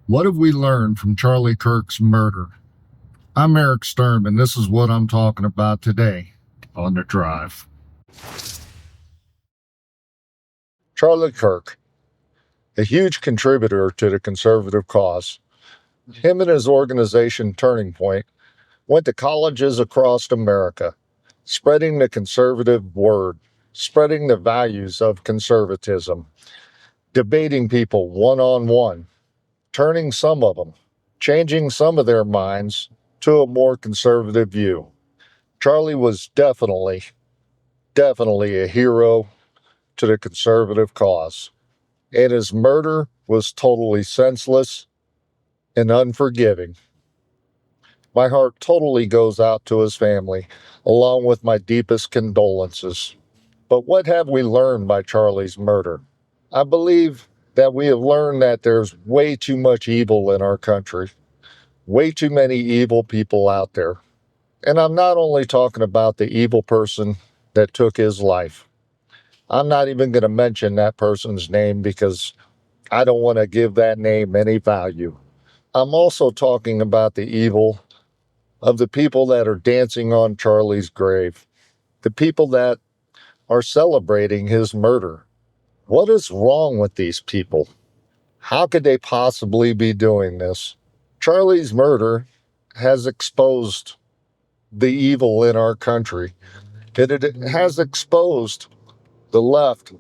What have we learned from Charlie Kirk's murder? I'm Erik Sturm, and this is what I'm talking about today on The Drive. Charlie Kirk, a huge contributor to the conservative cause. Him and his organization, Turning Point, went to colleges across America, spreading the conservative word, spreading the values of conservatism, debating people one-on-one, turning some of them, changing some of their minds to a more conservative view. Charlie was definitely a hero to the conservative cause, and his murder was totally senseless and unforgiving. My heart totally goes out to his family, along with my deepest condolences. But what have we learned by Charlie's murder? I believe that we have learned that there's way too much evil in our country, way too many evil people out there. And I'm not only talking about the evil person that took his life. I'm not even going to mention that person's name because I don't want to give that name any value. I'm also talking about the evil of the people that are dancing on Charlie's grave, the people that are celebrating his murder. What is wrong with these people? How could they possibly be doing this? Charlie's murder has exposed the evil in our country. It has exposed the left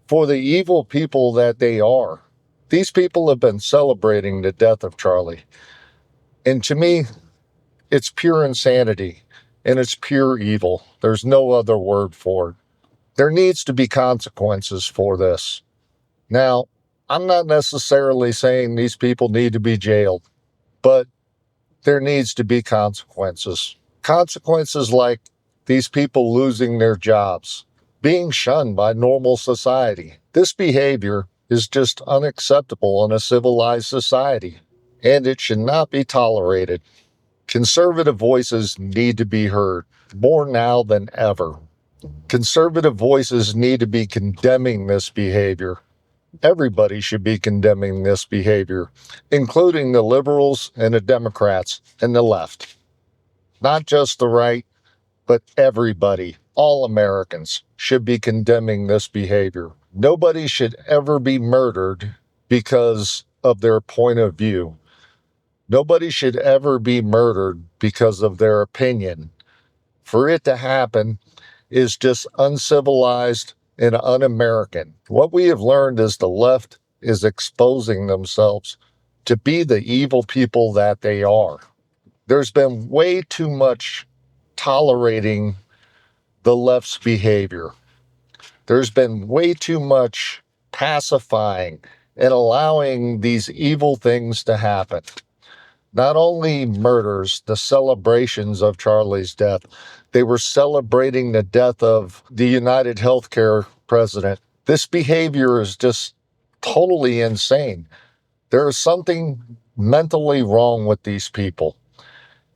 for the evil people that they are. These people have been celebrating the death of Charlie. And to me, it's pure insanity and it's pure evil. There's no other word for it. There needs to be consequences for this. Now, I'm not necessarily saying these people need to be jailed, but there needs to be consequences. Consequences like these people losing their jobs, being shunned by normal society. This behavior is just unacceptable in a civilized society, and it should not be tolerated. Conservative voices need to be heard more now than ever. Conservative voices need to be condemning this behavior. Everybody should be condemning this behavior, including the liberals and the Democrats and the left. Not just the right, but everybody, all Americans, should be condemning this behavior. Nobody should ever be murdered because of their point of view. Nobody should ever be murdered because of their opinion. For it to happen is just uncivilized and un-American. What we have learned is the left is exposing themselves to be the evil people that they are. There's been way too much tolerating the left's behavior. There's been way too much pacifying and allowing these evil things to happen. Not only murders, the celebrations of Charlie's death, they were celebrating the death of the United Healthcare president. This behavior is just totally insane. There is something mentally wrong with these people,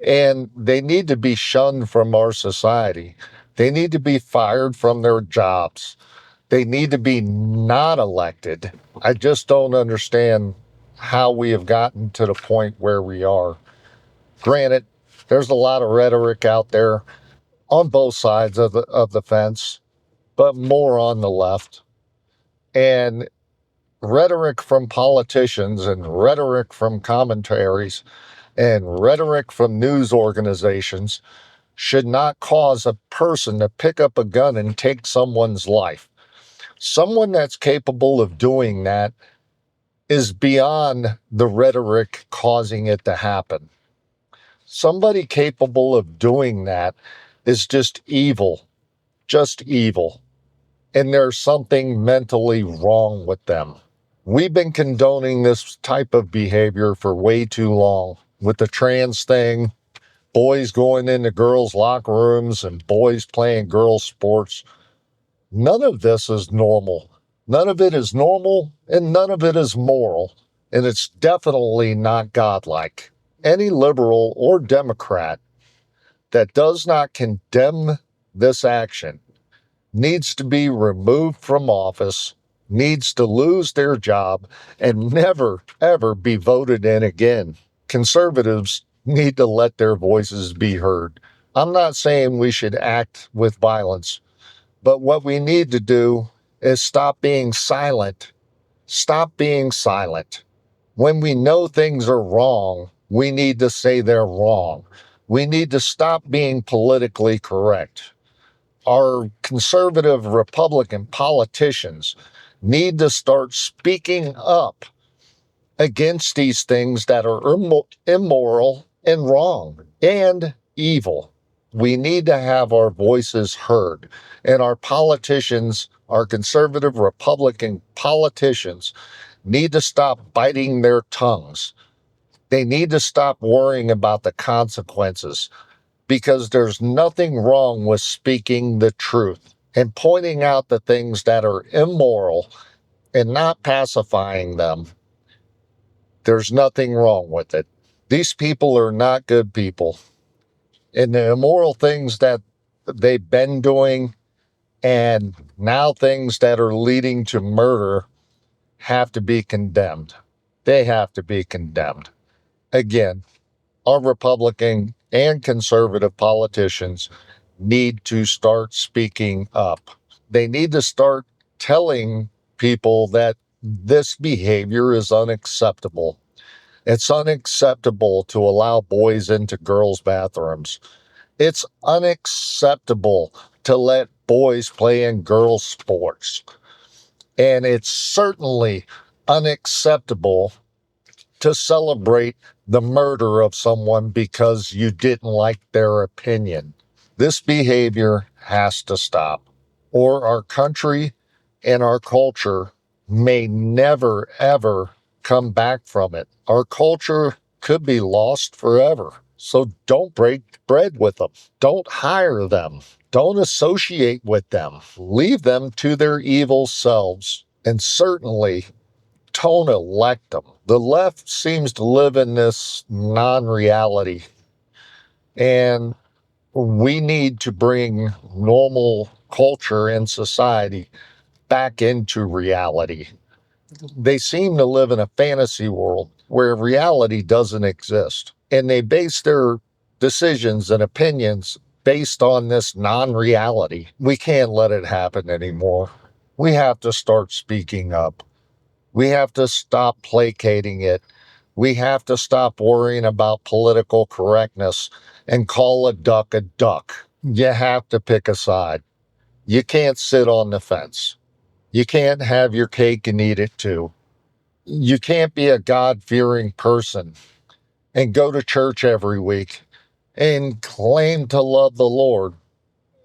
and they need to be shunned from our society. They need to be fired from their jobs. They need to be not elected. I just don't understand how we have gotten to the point where we are. Granted, there's a lot of rhetoric out there on both sides of the fence, but more on the left. And rhetoric from politicians and rhetoric from commentaries and rhetoric from news organizations should not cause a person to pick up a gun and take someone's life. Someone that's capable of doing that is beyond the rhetoric causing it to happen. Somebody capable of doing that is just evil. And there's something mentally wrong with them. We've been condoning this type of behavior for way too long. With the trans thing, boys going into girls' locker rooms and boys playing girls' sports. None of this is normal. None of it is normal, and none of it is moral. And it's definitely not godlike. Any liberal or Democrat that does not condemn this action needs to be removed from office, needs to lose their job and never, ever be voted in again. Conservatives need to let their voices be heard. I'm not saying we should act with violence, but what we need to do is stop being silent. Stop being silent. When we know things are wrong, we need to say they're wrong. We need to stop being politically correct. Our conservative Republican politicians need to start speaking up against these things that are immoral and wrong and evil. We need to have our voices heard. And our politicians, our conservative Republican politicians, need to stop biting their tongues. They need to stop worrying about the consequences, because there's nothing wrong with speaking the truth and pointing out the things that are immoral and not pacifying them. There's nothing wrong with it. These people are not good people. And the immoral things that they've been doing and now things that are leading to murder have to be condemned. They have to be condemned. Again, our Republican and conservative politicians need to start speaking up. They need to start telling people that this behavior is unacceptable. It's unacceptable to allow boys into girls' bathrooms. It's unacceptable to let boys play in girls' sports. And it's certainly unacceptable to celebrate the murder of someone because you didn't like their opinion. This behavior has to stop, or our country and our culture may never, ever come back from it. Our culture could be lost forever. So don't break bread with them. Don't hire them. Don't associate with them. Leave them to their evil selves. And certainly don't elect them. The left seems to live in this non-reality. And we need to bring normal culture and society back into reality. They seem to live in a fantasy world where reality doesn't exist. And they base their decisions and opinions based on this non-reality. We can't let it happen anymore. We have to start speaking up. We have to stop placating it. We have to stop worrying about political correctness and call a duck a duck. You have to pick a side. You can't sit on the fence. You can't have your cake and eat it too. You can't be a God-fearing person and go to church every week and claim to love the Lord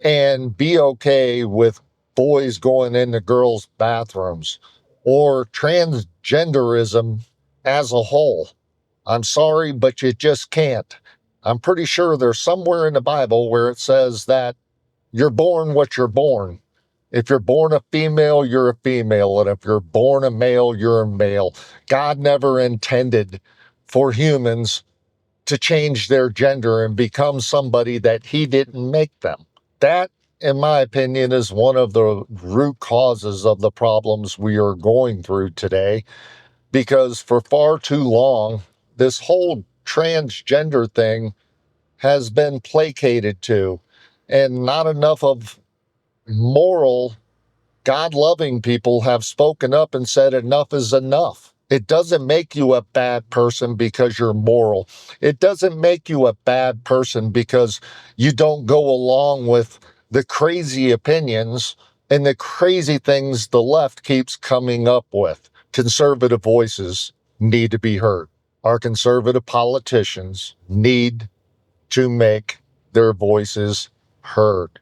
and be okay with boys going into girls' bathrooms or transgenderism as a whole. I'm sorry, but you just can't. I'm pretty sure there's somewhere in the Bible where it says that you're born what you're born. If you're born a female, you're a female. And if you're born a male, you're a male. God never intended for humans to change their gender and become somebody that he didn't make them. That, in my opinion, is one of the root causes of the problems we are going through today, because for far too long, this whole transgender thing has been placated to, and not enough of moral, God-loving people have spoken up and said enough is enough. It doesn't make you a bad person because you're moral. It doesn't make you a bad person because you don't go along with the crazy opinions and the crazy things the left keeps coming up with. Conservative voices need to be heard. Our conservative politicians need to make their voices heard.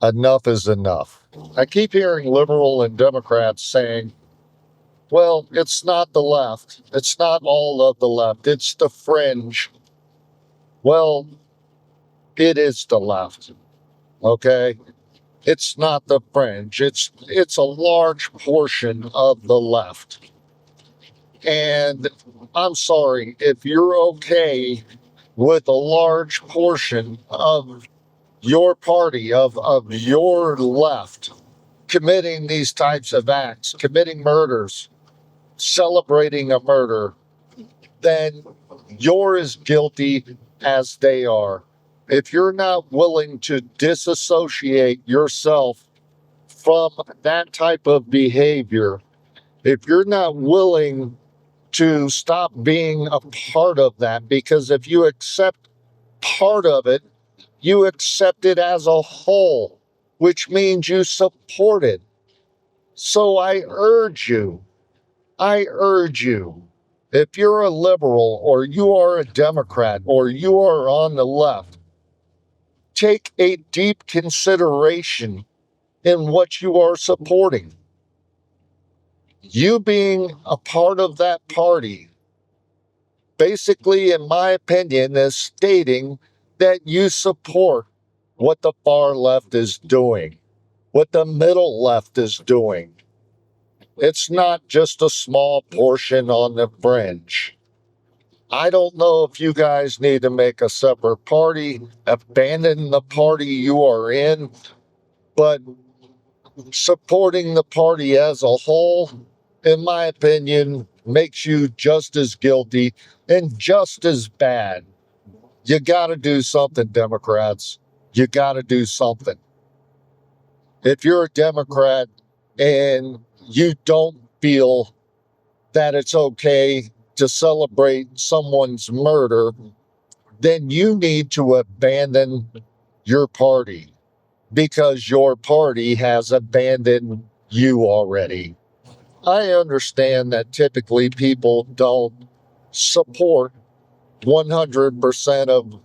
Enough is enough. I keep hearing liberal and Democrats saying, well, it's not the left. It's not all of the left. It's the fringe. Well, it is the left. Okay? It's not the fringe. It's a large portion of the left. And I'm sorry, if you're okay with a large portion of your party, of your left, committing these types of acts, committing murders, celebrating a murder, then you're as guilty as they are. If you're not willing to disassociate yourself from that type of behavior, if you're not willing to stop being a part of that, because if you accept part of it, you accept it as a whole, which means you support it. So I urge you, if you're a liberal or you are a Democrat or you are on the left, take a deep consideration in what you are supporting. You being a part of that party, basically, in my opinion, is stating that you support what the far left is doing, what the middle left is doing. It's not just a small portion on the fringe. I don't know if you guys need to make a separate party, abandon the party you are in, but supporting the party as a whole, in my opinion, makes you just as guilty and just as bad. You got to do something, Democrats. You got to do something. If you're a Democrat and you don't feel that it's okay to celebrate someone's murder, then you need to abandon your party because your party has abandoned you already. I understand that typically people don't support 100% of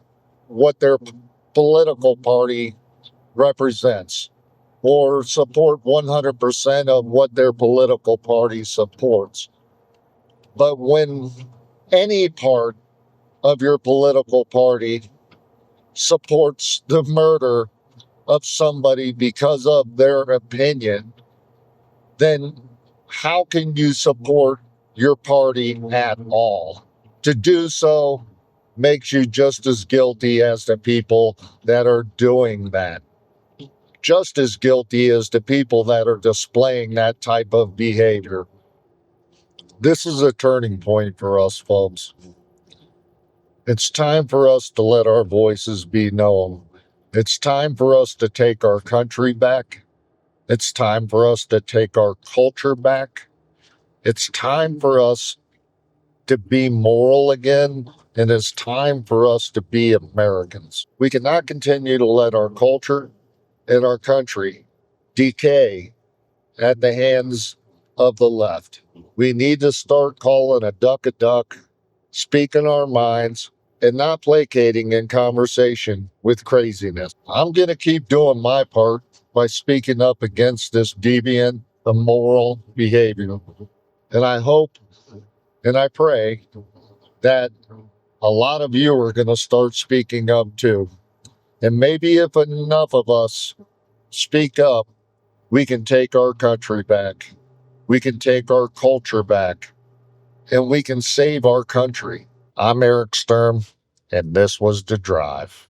what their political party represents or support 100% of what their political party supports. But when any part of your political party supports the murder of somebody because of their opinion, then how can you support your party at all? To do so makes you just as guilty as the people that are doing that. Just as guilty as the people that are displaying that type of behavior. This is a turning point for us, folks. It's time for us to let our voices be known. It's time for us to take our country back. It's time for us to take our culture back. It's time for us to be moral again, and it's time for us to be Americans. We cannot continue to let our culture and our country decay at the hands of the left. We need to start calling a duck, speaking our minds, and not placating in conversation with craziness. I'm going to keep doing my part by speaking up against this deviant, immoral behavior. And I hope and I pray that a lot of you are going to start speaking up too. And maybe if enough of us speak up, we can take our country back. We can take our culture back. And we can save our country. I'm Erik Sturm, and this was The Drive.